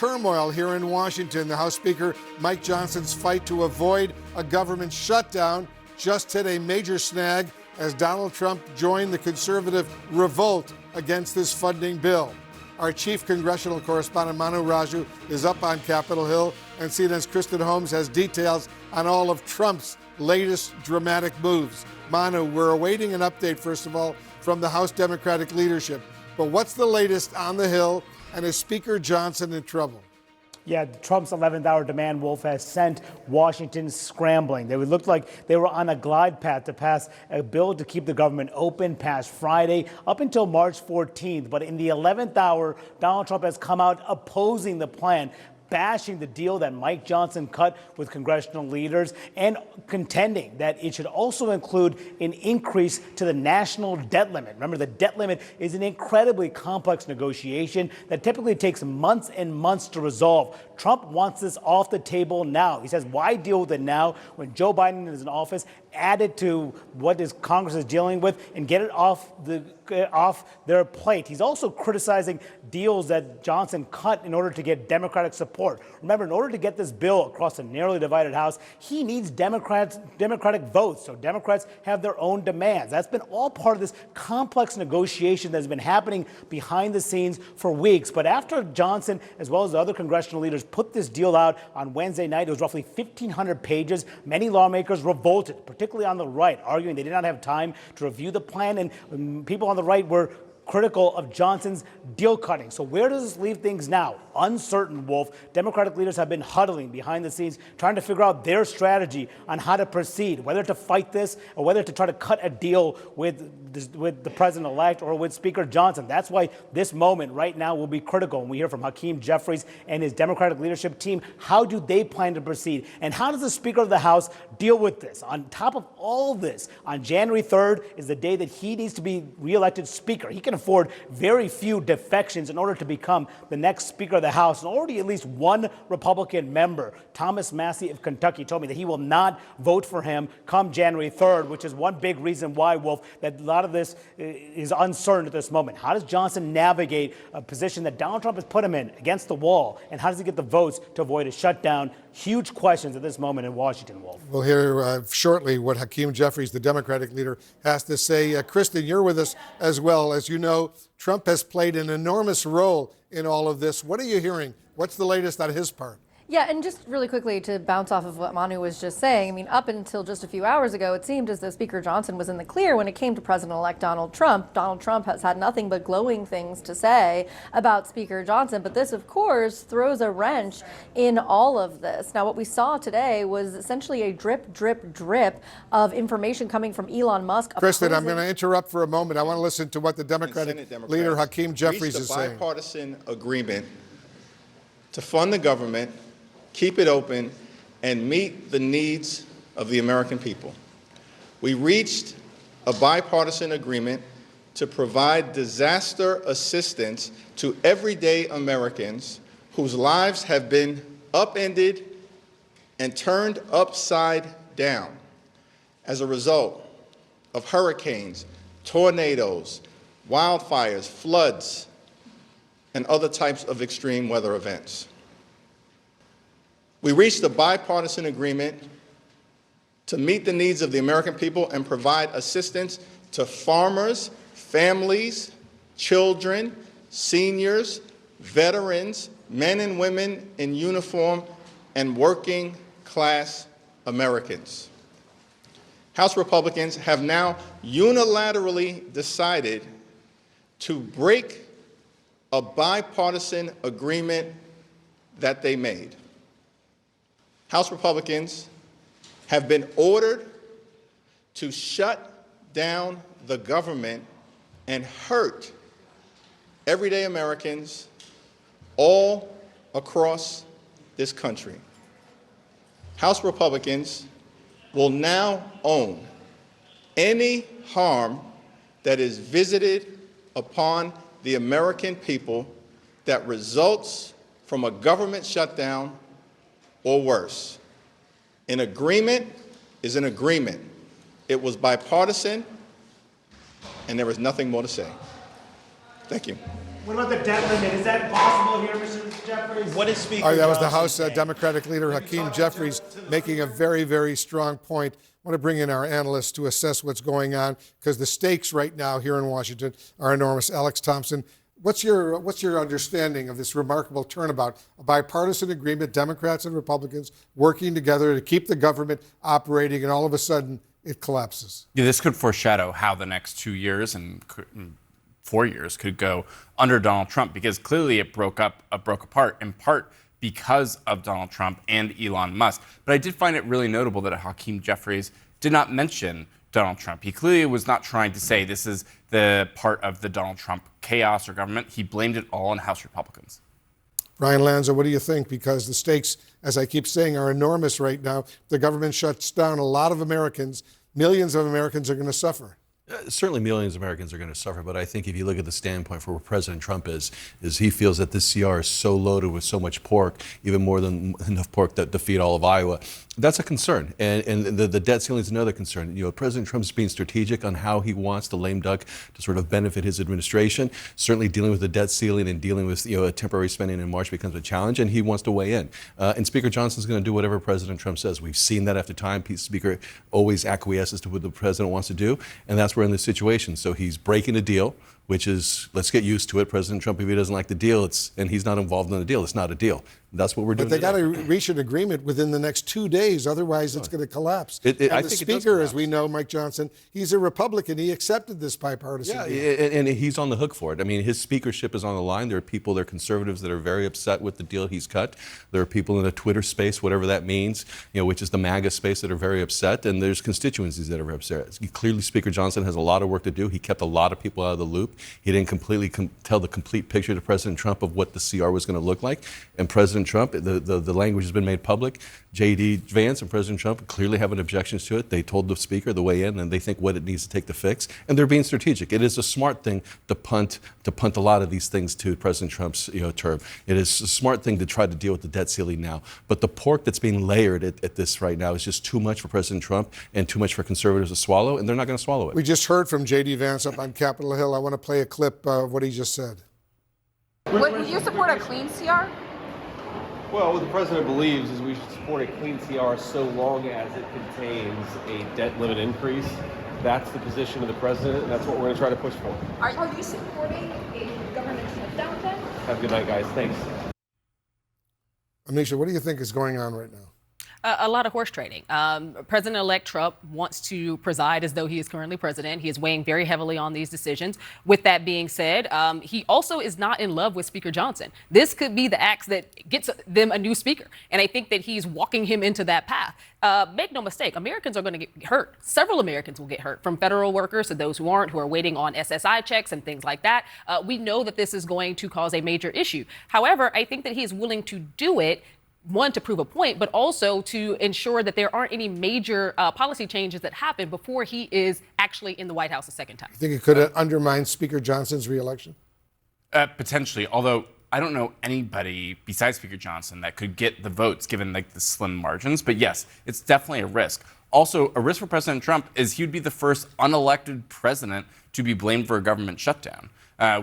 turmoil here in Washington. The House Speaker Mike Johnson's fight to avoid a government shutdown just hit a major snag as Donald Trump joined the conservative revolt against this funding bill. Our chief congressional correspondent, Manu Raju, is up on Capitol Hill, and CNN's Kristen Holmes has details on all of Trump's latest dramatic moves. Manu, we're awaiting an update, first of all, from the House Democratic leadership. But what's the latest on the Hill, and is Speaker Johnson in trouble? Yeah, Trump's 11th hour demand, Wolf, has sent Washington scrambling. They looked like they were on a glide path to pass a bill to keep the government open past Friday up until March 14th. But in the 11th hour, Donald Trump has come out opposing the plan, bashing the deal that Mike Johnson cut with congressional leaders and contending that it should also include an increase to the national debt limit. Remember, the debt limit is an incredibly complex negotiation that typically takes months and months to resolve. Trump wants this off the table now. He says, why deal with it now when Joe Biden is in office? Add it to what Congress is dealing with and get it off their plate. He's also criticizing deals that Johnson cut in order to get Democratic support. Remember, in order to get this bill across a narrowly divided House, he needs Democratic votes. So Democrats have their own demands. That's been all part of this complex negotiation that's been happening behind the scenes for weeks. But after Johnson, as well as the other congressional leaders, put this deal out on Wednesday night, it was roughly 1,500 pages. Many lawmakers revolted, particularly on the right, arguing they did not have time to review the plan, and people on the right were critical of Johnson's deal cutting. So where does this leave things now? Uncertain, Wolf. Democratic leaders have been huddling behind the scenes, trying to figure out their strategy on how to proceed, whether to fight this or whether to try to cut a deal with the president-elect or with Speaker Johnson. That's why this moment right now will be critical. And we hear from Hakeem Jeffries and his Democratic leadership team. How do they plan to proceed? And how does the Speaker of the House deal with this? On top of all this, on January 3rd is the day that he needs to be reelected Speaker. He can afford very few defections in order to become the next Speaker of the House. And already at least one Republican member, Thomas Massie of Kentucky, told me that he will not vote for him come January 3rd, which is one big reason why, Wolf, that a lot of this is uncertain at this moment. How does Johnson navigate a position that Donald Trump has put him in against the wall? And how does he get the votes to avoid a shutdown? Huge questions at this moment in Washington, Wolf. We'll hear shortly what Hakeem Jeffries, the Democratic leader, has to say. Kristen, you're with us as well. As you know, Trump has played an enormous role in all of this. What are you hearing? What's the latest on his part? Yeah, and just really quickly to bounce off of what Manu was just saying, I mean, up until just a few hours ago, it seemed as though Speaker Johnson was in the clear when it came to President-elect Donald Trump. Donald Trump has had nothing but glowing things to say about Speaker Johnson, but this, of course, throws a wrench in all of this. Now, what we saw today was essentially a drip, drip, drip of information coming from Elon Musk. Kristen, I'm going to interrupt for a moment. I want to listen to what the Democratic leader, Hakeem Jeffries, is saying. Reached a bipartisan agreement to fund the government, keep it open, and meet the needs of the American people. We reached a bipartisan agreement to provide disaster assistance to everyday Americans whose lives have been upended and turned upside down as a result of hurricanes, tornadoes, wildfires, floods, and other types of extreme weather events. We reached a bipartisan agreement to meet the needs of the American people and provide assistance to farmers, families, children, seniors, veterans, men and women in uniform, and working class Americans. House Republicans have now unilaterally decided to break a bipartisan agreement that they made. House Republicans have been ordered to shut down the government and hurt everyday Americans all across this country. House Republicans will now own any harm that is visited upon the American people that results from a government shutdown or worse. An agreement is an agreement. It was bipartisan, and there is nothing more to say. Thank you. What about the debt limit? Is that possible here, Mr. Jeffries? What is Speaker All right, that was the Johnson House saying? Democratic leader Hakeem Jeffries making a very, very strong point. I want to bring in our analysts to assess what's going on because the stakes right now here in Washington are enormous. Alex Thompson, what's your understanding of this remarkable turnabout, a bipartisan agreement, Democrats and Republicans working together to keep the government operating, and all of a sudden it collapses? Yeah, this could foreshadow how the next 2 years and 4 years could go under Donald Trump, because clearly it broke apart in part because of Donald Trump and Elon Musk. But I did find it really notable that Hakeem Jeffries did not mention Donald Trump. He clearly was not trying to say this is the part of the Donald Trump chaos or government. He blamed it all on House Republicans. Brian Lanza, what do you think? Because the stakes, as I keep saying, are enormous right now. The government shuts down. A lot of Americans, millions of Americans, are going to suffer. Certainly millions of Americans are going to suffer, but I think if you look at the standpoint for where President Trump is he feels that this CR is so loaded with so much pork, even more than enough pork to feed all of Iowa. That's a concern, and the debt ceiling is another concern. President Trump's being strategic on how he wants the lame duck to sort of benefit his administration. Certainly dealing with the debt ceiling and dealing with a temporary spending in March becomes a challenge, and he wants to weigh in. And Speaker Johnson's going to do whatever President Trump says. We've seen that after time. Speaker always acquiesces to what the president wants to do, and that's where in this situation. So he's breaking a deal, which is, let's get used to it. President Trump, if he doesn't like the deal, and he's not involved in the deal, it's not a deal. That's what we're doing. But they got to reach an agreement within the next 2 days, otherwise it's going to collapse. I and think the it does Speaker, collapse. as we know, Mike Johnson, he's a Republican. He accepted this bipartisan deal. And he's on the hook for it. I mean, his speakership is on the line. There are people, there are conservatives that are very upset with the deal he's cut. There are people in the Twitter space, whatever that means, which is the MAGA space, that are very upset. And there's constituencies that are very upset. Clearly, Speaker Johnson has a lot of work to do. He kept a lot of people out of the loop. He didn't completely tell the complete picture to President Trump of what the CR was going to look like. And President Trump, the language has been made public. J.D. Vance and President Trump clearly have objections to it. They told the Speaker the way in, and they think what it needs to take to fix. And they're being strategic. It is a smart thing to punt a lot of these things to President Trump's term. It is a smart thing to try to deal with the debt ceiling now. But the pork that's being layered at this right now is just too much for President Trump and too much for conservatives to swallow, and they're not going to swallow it. We just heard from J.D. Vance up on Capitol Hill. I want to play a clip of what he just said. Would you support a clean CR? Well, what the president believes is we should support a clean CR so long as it contains a debt limit increase. That's the position of the president, and that's what we're going to try to push for. Are you supporting a government shutdown then? Have a good night, guys. Thanks. Amisha, what do you think is going on right now? A lot of horse trading. President-elect Trump wants to preside as though he is currently president. He is weighing very heavily on these decisions. With that being said, he also is not in love with Speaker Johnson. This could be the axe that gets them a new speaker. And I think that he's walking him into that path. Make no mistake, Americans are going to get hurt. Several Americans will get hurt, from federal workers to those who aren't, who are waiting on SSI checks and things like that. We know that this is going to cause a major issue. However, I think that he is willing to do it, one, to prove a point, but also to ensure that there aren't any major policy changes that happen before he is actually in the White House a second time. You think it could undermine Speaker Johnson's reelection? Potentially, although I don't know anybody besides Speaker Johnson that could get the votes given the slim margins. But yes, it's definitely a risk. Also, a risk for President Trump is he would be the first unelected president to be blamed for a government shutdown.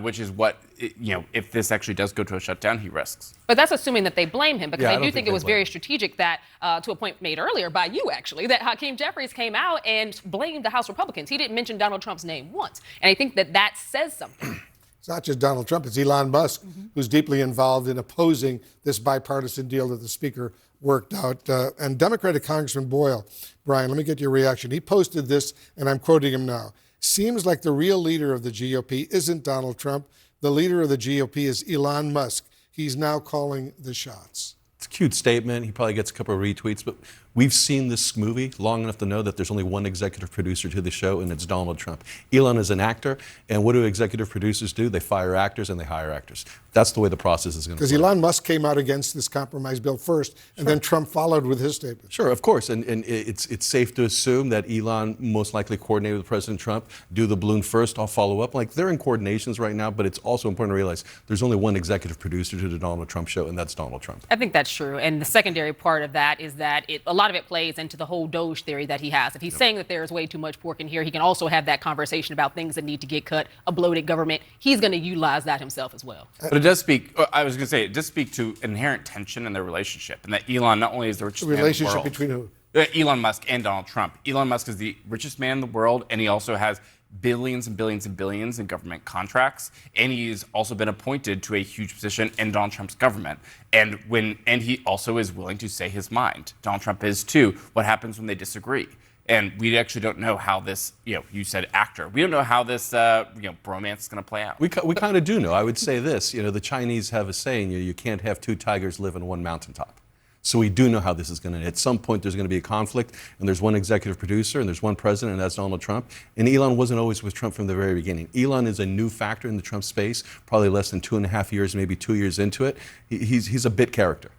Which is what, if this actually does go to a shutdown, he risks. But that's assuming that they blame him, because Yeah, I do think it was very strategic that, to a point made earlier by you actually, that Hakeem Jeffries came out and blamed the House Republicans. He didn't mention Donald Trump's name once. And I think that that says something. It's not just Donald Trump, it's Elon Musk, who's deeply involved in opposing this bipartisan deal that the Speaker worked out. And Democratic Congressman Boyle, Brian, let me get your reaction. He posted this, and I'm quoting him now. Seems like the real leader of the GOP isn't Donald Trump. The leader of the GOP is Elon Musk. He's now calling the shots. It's a cute statement. He probably gets a couple of retweets, but we've seen this movie long enough to know that there's only one executive producer to the show, and it's Donald Trump. Elon is an actor, and what do executive producers do? They fire actors and they hire actors. That's the way the process is going to work. Because Elon Musk came out against this compromise bill first, and then Trump followed with his statement. Sure, of course, and it's safe to assume that Elon most likely coordinated with President Trump. Do the balloon first, I'll follow up. Like, they're in coordinations right now, but it's also important to realize there's only one executive producer to the Donald Trump show, and that's Donald Trump. I think that's true. And the secondary part of that is that a lot lot of it plays into the whole Doge theory that he has. If he's saying that there is way too much pork in here, he can also have that conversation about things that need to get cut, a bloated government. He's going to utilize that himself as well. But it does speak, I was going to say, it does speak to inherent tension in their relationship, and that Elon not only is the richest man in the Relationship world, between who? Elon Musk and Donald Trump. Elon Musk is the richest man in the world, and he also has billions and billions and billions in government contracts, and he's also been appointed to a huge position in Donald Trump's government. And he also is willing to say his mind. Donald Trump is too. What happens when they disagree? And we actually don't know how this, you said actor. We don't know how this, bromance is going to play out. We kind of do know. I would say this, the Chinese have a saying, you can't have two tigers live in one mountaintop. So we do know how this is going to, at some point there's going to be a conflict, and there's one executive producer, and there's one president, and that's Donald Trump. And Elon wasn't always with Trump from the very beginning. Elon is a new factor in the Trump space, probably less than 2.5 years, maybe 2 years into it. He's a bit character.